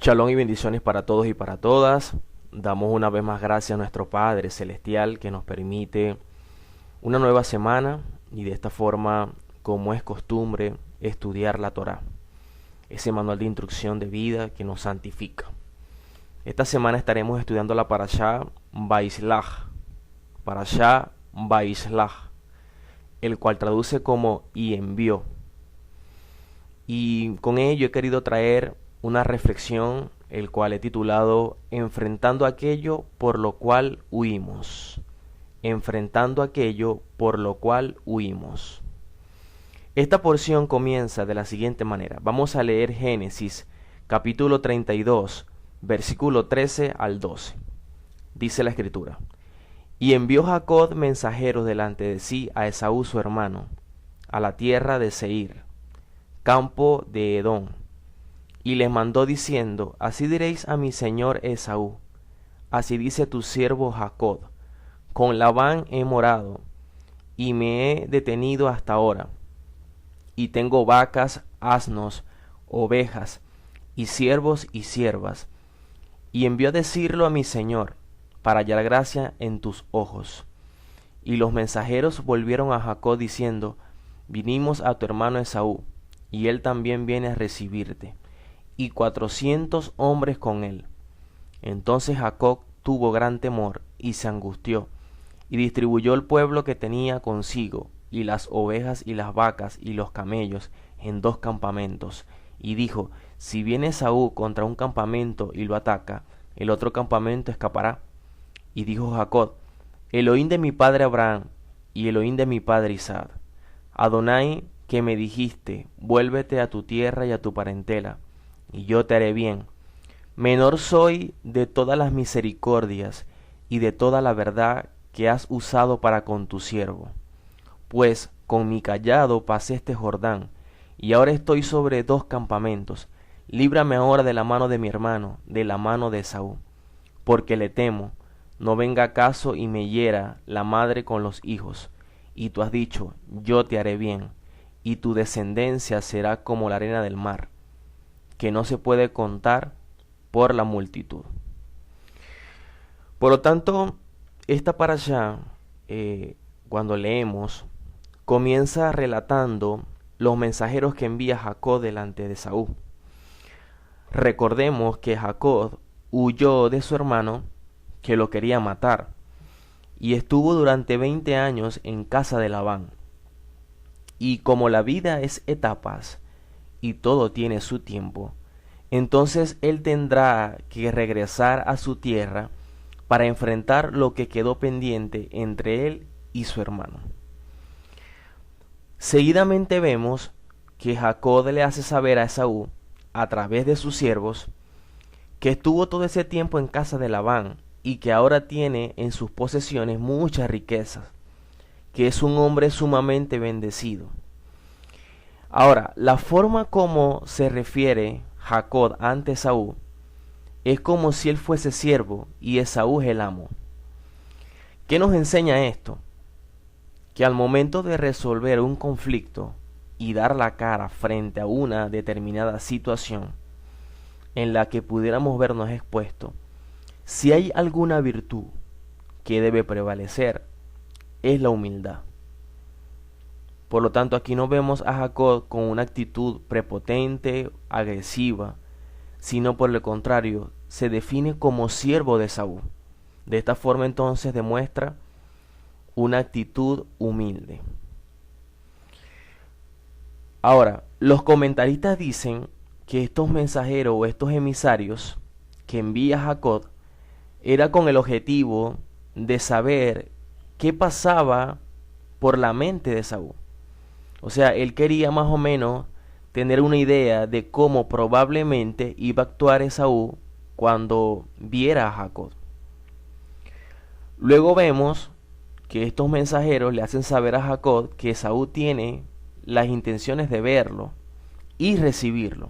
Shalom y bendiciones para todos y para todas. Damos una vez más gracias a nuestro Padre Celestial que nos permite una nueva semana y de esta forma, como es costumbre, estudiar la Torá, ese manual de instrucción de vida que nos santifica. Esta semana estaremos estudiando la Parashá Vaislach, el cual traduce como y envió. Y con ello he querido traer una reflexión, el cual he titulado Enfrentando aquello por lo cual huimos. Enfrentando aquello por lo cual huimos. Esta porción comienza de la siguiente manera. Vamos a leer Génesis capítulo 32, versículo 13 al 12. Dice la escritura: Y envió Jacob mensajeros delante de sí a Esaú su hermano, a la tierra de Seir, campo de Edom, y les mandó diciendo: Así diréis a mi señor Esaú, así dice tu siervo Jacob, con Labán he morado, y me he detenido hasta ahora, y tengo vacas, asnos, ovejas, y siervos y siervas, y envió a decirlo a mi señor, para hallar gracia en tus ojos. Y los mensajeros volvieron a Jacob diciendo: Vinimos a tu hermano Esaú, y él también viene a recibirte, y 400 hombres con él. Entonces Jacob tuvo gran temor, y se angustió, y distribuyó el pueblo que tenía consigo, y las ovejas y las vacas y los camellos, en 2 campamentos, y dijo: Si viene Esaú contra un campamento y lo ataca, el otro campamento escapará. Y dijo Jacob: Elohim de mi padre Abraham, y Elohim de mi padre Isaac, Adonai, que me dijiste: vuélvete a tu tierra y a tu parentela, y yo te haré bien. Menor soy de todas las misericordias y de toda la verdad que has usado para con tu siervo. Pues con mi cayado pasé este Jordán, y ahora estoy sobre 2 campamentos. Líbrame ahora de la mano de mi hermano, de la mano de Esaú, porque le temo, no venga caso y me hiera la madre con los hijos. Y tú has dicho: yo te haré bien, y tu descendencia será como la arena del mar, que no se puede contar por la multitud. Por lo tanto, esta parashá, cuando leemos, comienza relatando los mensajeros que envía Jacob delante de Esaú. Recordemos que Jacob huyó de su hermano, que lo quería matar, y estuvo durante 20 años en casa de Labán. Y como la vida es etapas y todo tiene su tiempo, entonces él tendrá que regresar a su tierra para enfrentar lo que quedó pendiente entre él y su hermano. Seguidamente vemos que Jacob le hace saber a Esaú, a través de sus siervos, que estuvo todo ese tiempo en casa de Labán y que ahora tiene en sus posesiones muchas riquezas, que es un hombre sumamente bendecido. Ahora, la forma como se refiere Jacob ante Esaú es como si él fuese siervo y Esaú es el amo. ¿Qué nos enseña esto? Que al momento de resolver un conflicto y dar la cara frente a una determinada situación en la que pudiéramos vernos expuestos, si hay alguna virtud que debe prevalecer, es la humildad. Por lo tanto, aquí no vemos a Jacob con una actitud prepotente, agresiva, sino por el contrario, se define como siervo de Esaú. De esta forma entonces demuestra una actitud humilde. Ahora, los comentaristas dicen que estos mensajeros o estos emisarios que envía Jacob era con el objetivo de saber qué pasaba por la mente de Esaú. O sea, él quería más o menos tener una idea de cómo probablemente iba a actuar Esaú cuando viera a Jacob. Luego vemos que estos mensajeros le hacen saber a Jacob que Esaú tiene las intenciones de verlo y recibirlo.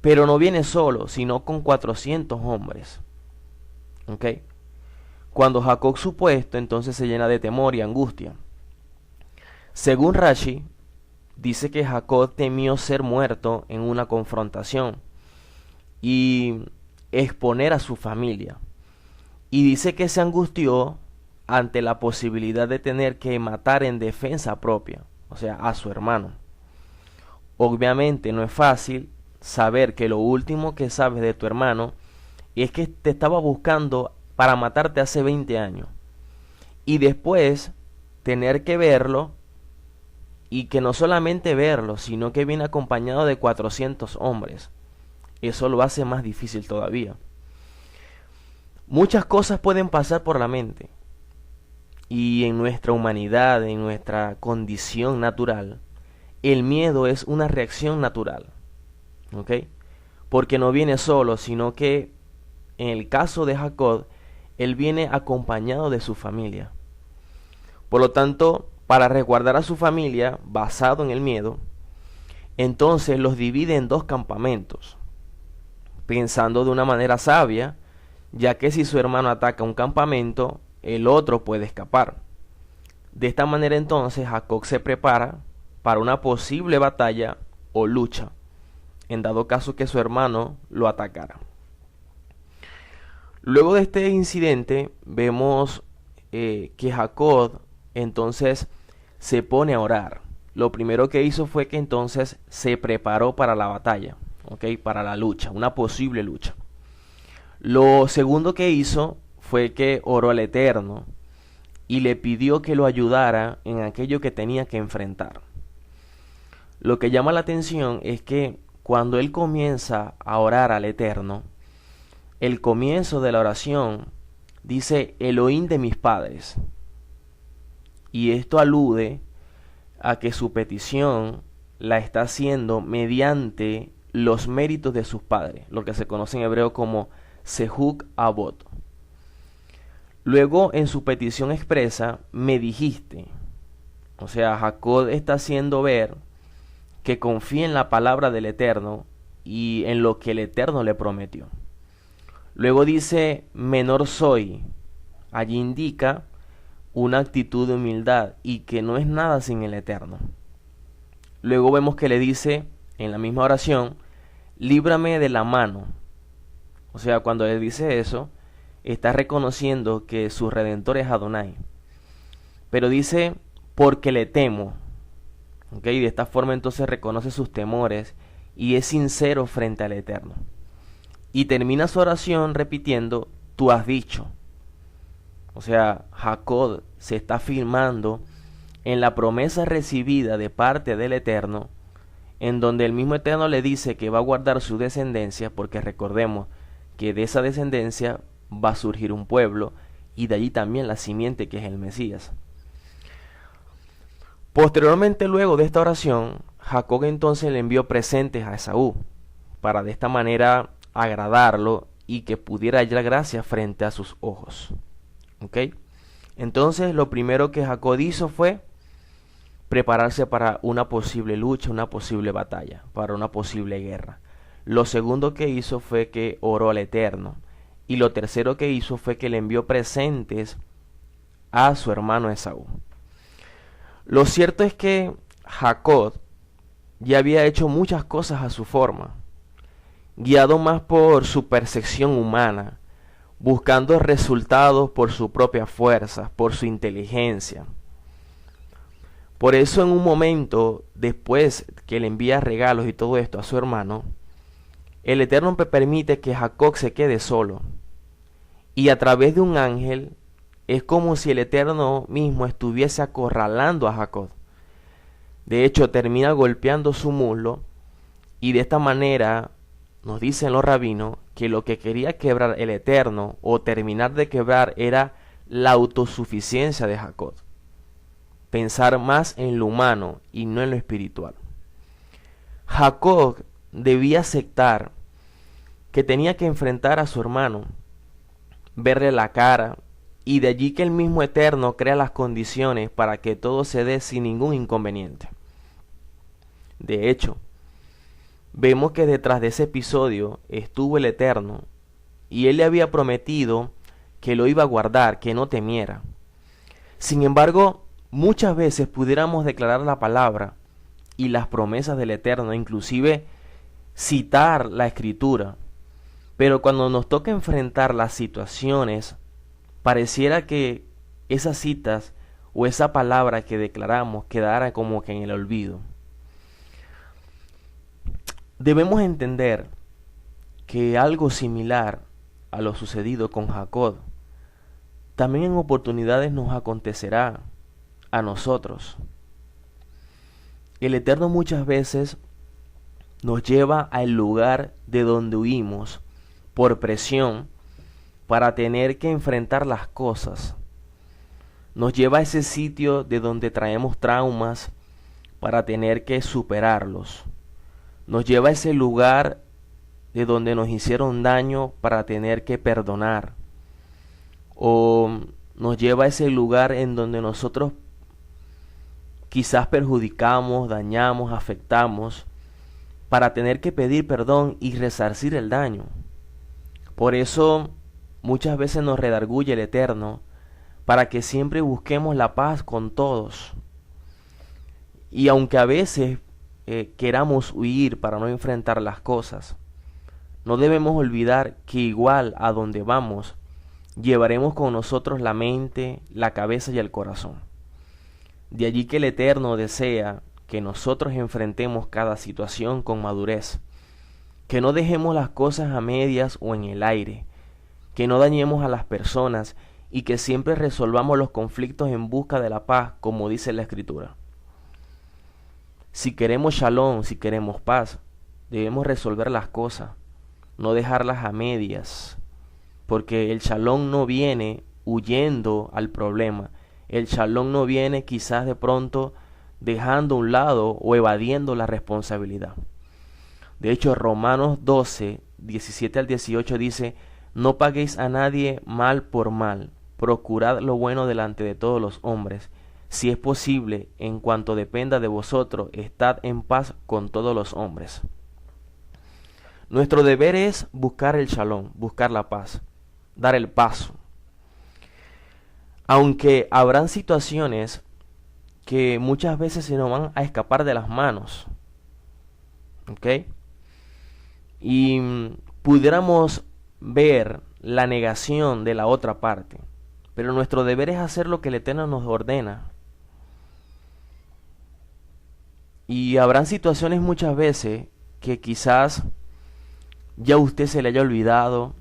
Pero no viene solo, sino con 400 hombres. ¿Ok? Cuando Jacob supo esto, entonces se llena de temor y angustia. Según Rashi, dice que Jacob temió ser muerto en una confrontación y exponer a su familia. Y dice que se angustió ante la posibilidad de tener que matar en defensa propia, o sea, a su hermano. Obviamente no es fácil saber que lo último que sabes de tu hermano es que te estaba buscando para matarte hace 20 años. Y después tener que verlo, y que no solamente verlo, sino que viene acompañado de 400 hombres. Eso lo hace más difícil todavía. Muchas cosas pueden pasar por la mente. Y en nuestra humanidad, en nuestra condición natural, el miedo es una reacción natural. ¿Ok? Porque no viene solo, sino que en el caso de Jacob, él viene acompañado de su familia. Por lo tanto, para resguardar a su familia, basado en el miedo, entonces los divide en dos campamentos, pensando de una manera sabia, ya que si su hermano ataca un campamento, el otro puede escapar. De esta manera entonces Jacob se prepara para una posible batalla o lucha, en dado caso que su hermano lo atacara. Luego de este incidente vemos que Jacob entonces se pone a orar. Lo primero que hizo fue que entonces se preparó para la batalla, ¿ok? Para la lucha, una posible lucha. Lo segundo que hizo fue que oró al Eterno y le pidió que lo ayudara en aquello que tenía que enfrentar. Lo que llama la atención es que cuando él comienza a orar al Eterno, el comienzo de la oración dice Elohim de mis padres. Y esto alude a que su petición la está haciendo mediante los méritos de sus padres, lo que se conoce en hebreo como Sehuk Avot. Luego en su petición expresa, me dijiste. O sea, Jacob está haciendo ver que confía en la palabra del Eterno y en lo que el Eterno le prometió. Luego dice, menor soy. Allí indica una actitud de humildad y que no es nada sin el Eterno. Luego vemos que le dice en la misma oración, líbrame de la mano. O sea, cuando le dice eso, está reconociendo que su Redentor es Adonai. Pero dice, porque le temo. ¿Okay? De esta forma entonces reconoce sus temores y es sincero frente al Eterno. Y termina su oración repitiendo, tú has dicho. O sea, Jacob se está afirmando en la promesa recibida de parte del Eterno, en donde el mismo Eterno le dice que va a guardar su descendencia, porque recordemos que de esa descendencia va a surgir un pueblo, y de allí también la simiente que es el Mesías. Posteriormente, luego de esta oración, Jacob entonces le envió presentes a Esaú, para de esta manera agradarlo y que pudiera hallar gracia frente a sus ojos. ¿Ok? Entonces lo primero que Jacob hizo fue prepararse para una posible lucha, una posible batalla, para una posible guerra. Lo segundo que hizo fue que oró al Eterno. Y lo tercero que hizo fue que le envió presentes a su hermano Esaú. Lo cierto es que Jacob ya había hecho muchas cosas a su forma, guiado más por su percepción humana, buscando resultados por su propia fuerza, por su inteligencia. Por eso en un momento, después que le envía regalos y todo esto a su hermano, el Eterno permite que Jacob se quede solo. Y a través de un ángel, es como si el Eterno mismo estuviese acorralando a Jacob. De hecho, termina golpeando su muslo, y de esta manera nos dicen los rabinos que lo que quería quebrar el Eterno o terminar de quebrar era la autosuficiencia de Jacob. Pensar más en lo humano y no en lo espiritual. Jacob debía aceptar que tenía que enfrentar a su hermano, verle la cara, y de allí que el mismo Eterno crea las condiciones para que todo se dé sin ningún inconveniente. De hecho, vemos que detrás de ese episodio estuvo el Eterno, y él le había prometido que lo iba a guardar, que no temiera. Sin embargo, muchas veces pudiéramos declarar la palabra y las promesas del Eterno, inclusive citar la Escritura, Pero cuando nos toca enfrentar las situaciones, pareciera que esas citas o esa palabra que declaramos quedara como que en el olvido. Debemos entender que algo similar a lo sucedido con Jacob, también en oportunidades nos acontecerá a nosotros. El Eterno muchas veces nos lleva al lugar de donde huimos por presión para tener que enfrentar las cosas. Nos lleva a ese sitio de donde traemos traumas para tener que superarlos. Nos lleva a ese lugar de donde nos hicieron daño para tener que perdonar. O nos lleva a ese lugar en donde nosotros quizás perjudicamos, dañamos, afectamos, para tener que pedir perdón y resarcir el daño. Por eso muchas veces nos redarguye el Eterno, para que siempre busquemos la paz con todos. Y aunque a veces queramos huir para no enfrentar las cosas, no debemos olvidar que igual a donde vamos, llevaremos con nosotros la mente, la cabeza y el corazón. De allí que el Eterno desea que nosotros enfrentemos cada situación con madurez, que no dejemos las cosas a medias o en el aire, que no dañemos a las personas y que siempre resolvamos los conflictos en busca de la paz, como dice la Escritura. Si queremos shalom, si queremos paz, debemos resolver las cosas, no dejarlas a medias, porque el shalom no viene huyendo al problema, el shalom no viene quizás de pronto dejando a un lado o evadiendo la responsabilidad. De hecho, Romanos 12, 17 al 18 dice: no paguéis a nadie mal por mal, procurad lo bueno delante de todos los hombres. Si es posible, en cuanto dependa de vosotros, estad en paz con todos los hombres. Nuestro deber es buscar el shalom, buscar la paz, dar el paso. Aunque habrán situaciones que muchas veces se nos van a escapar de las manos, ¿ok? Y pudiéramos ver la negación de la otra parte, pero nuestro deber es hacer lo que el Eterno nos ordena. Y habrán situaciones muchas veces que quizás ya a usted se le haya olvidado,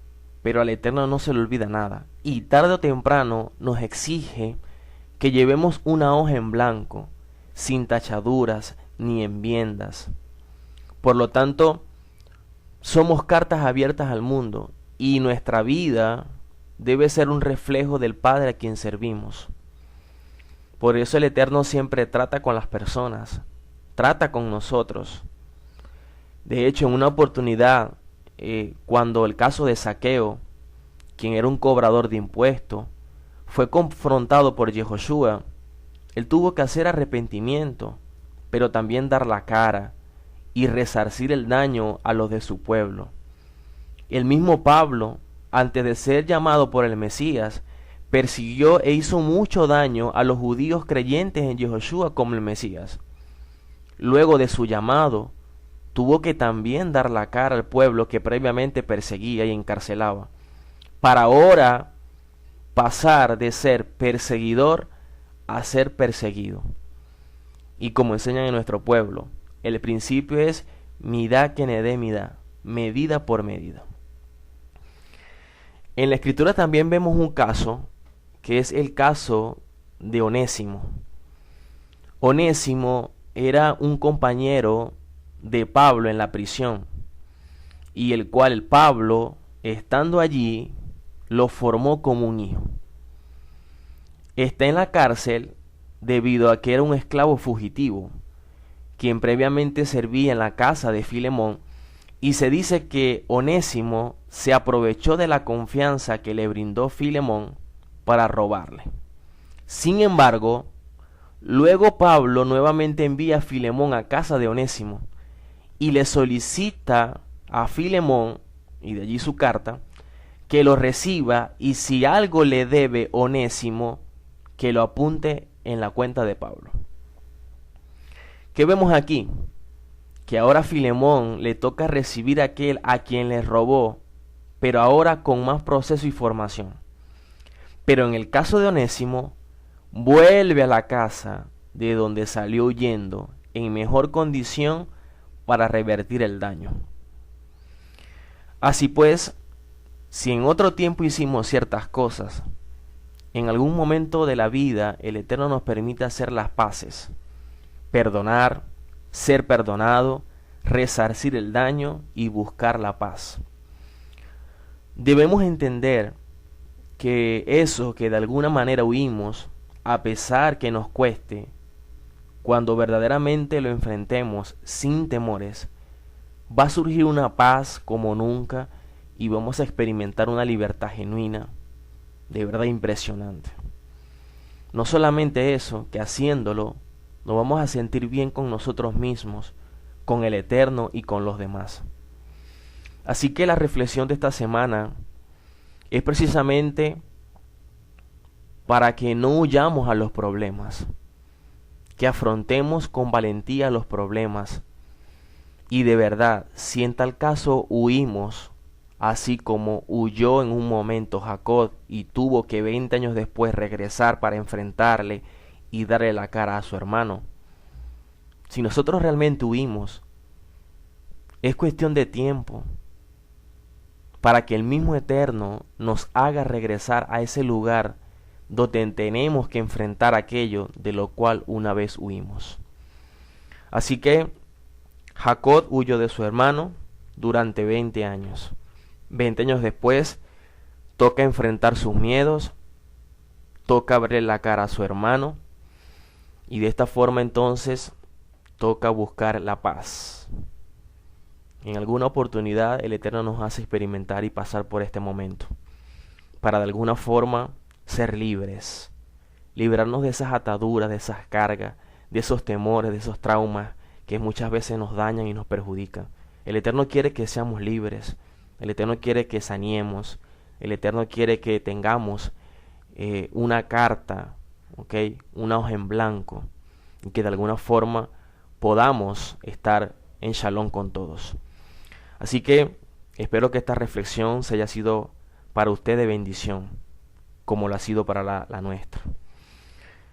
pero al Eterno no se le olvida nada. Y tarde o temprano nos exige que llevemos una hoja en blanco, sin tachaduras ni enmiendas. Por lo tanto, somos cartas abiertas al mundo y nuestra vida debe ser un reflejo del Padre a quien servimos. Por eso el Eterno siempre trata con las personas, trata con nosotros. De hecho, en una oportunidad, cuando el caso de Zaqueo, quien era un cobrador de impuestos, fue confrontado por Yehoshua, él tuvo que hacer arrepentimiento, pero también dar la cara y resarcir el daño a los de su pueblo. El mismo Pablo, antes de ser llamado por el Mesías, persiguió e hizo mucho daño a los judíos creyentes en Yehoshua como el Mesías. Luego de su llamado, tuvo que también dar la cara al pueblo que previamente perseguía y encarcelaba, para ahora pasar de ser perseguidor a ser perseguido. Y como enseñan en nuestro pueblo, el principio es midá kenedé midá, medida por medida. En la Escritura también vemos un caso, que es el caso de Onésimo. Onésimo era un compañero de Pablo en la prisión, y el cual el Pablo, estando allí, lo formó como un hijo. Está en la cárcel debido a que era un esclavo fugitivo, quien previamente servía en la casa de Filemón, y se dice que Onésimo se aprovechó de la confianza que le brindó Filemón para robarle. Sin embargo, luego Pablo nuevamente envía a Filemón a casa de Onésimo y le solicita a Filemón, y de allí su carta, que lo reciba y si algo le debe Onésimo, que lo apunte en la cuenta de Pablo. ¿Qué vemos aquí? Que ahora a Filemón le toca recibir a aquel a quien le robó pero ahora con más proceso y formación. Pero en el caso de Onésimo, vuelve a la casa de donde salió huyendo en mejor condición para revertir el daño. Así pues, si en otro tiempo hicimos ciertas cosas, en algún momento de la vida el Eterno nos permite hacer las paces, perdonar, ser perdonado, resarcir el daño y buscar la paz. Debemos entender que eso que de alguna manera huimos, a pesar que nos cueste, cuando verdaderamente lo enfrentemos sin temores, va a surgir una paz como nunca y vamos a experimentar una libertad genuina, de verdad impresionante. No solamente eso, que haciéndolo nos vamos a sentir bien con nosotros mismos, con el Eterno y con los demás. Así que la reflexión de esta semana es precisamente para que no huyamos a los problemas, que afrontemos con valentía los problemas y de verdad, si en tal caso huimos, así como huyó en un momento Jacob y tuvo que 20 años después regresar para enfrentarle y darle la cara a su hermano, si nosotros realmente huimos, es cuestión de tiempo para que el mismo Eterno nos haga regresar a ese lugar donde tenemos que enfrentar aquello de lo cual una vez huimos. Así que Jacob huyó de su hermano durante 20 años. 20 años después, toca enfrentar sus miedos, toca abrir la cara a su hermano, y de esta forma entonces toca buscar la paz. En alguna oportunidad el Eterno nos hace experimentar y pasar por este momento, para de alguna forma ser libres, librarnos de esas ataduras, de esas cargas, de esos temores, de esos traumas que muchas veces nos dañan y nos perjudican. El Eterno quiere que seamos libres, el Eterno quiere que saneemos, el Eterno quiere que tengamos una carta, una hoja en blanco, y que de alguna forma podamos estar en shalom con todos. Así que espero que esta reflexión se haya sido para usted de bendición, como lo ha sido para la nuestra.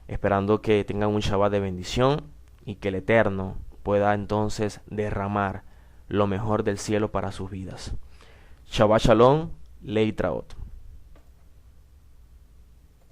Esperando que tengan un Shabbat de bendición y que el Eterno pueda entonces derramar lo mejor del cielo para sus vidas. Shabbat Shalom, Leitraot.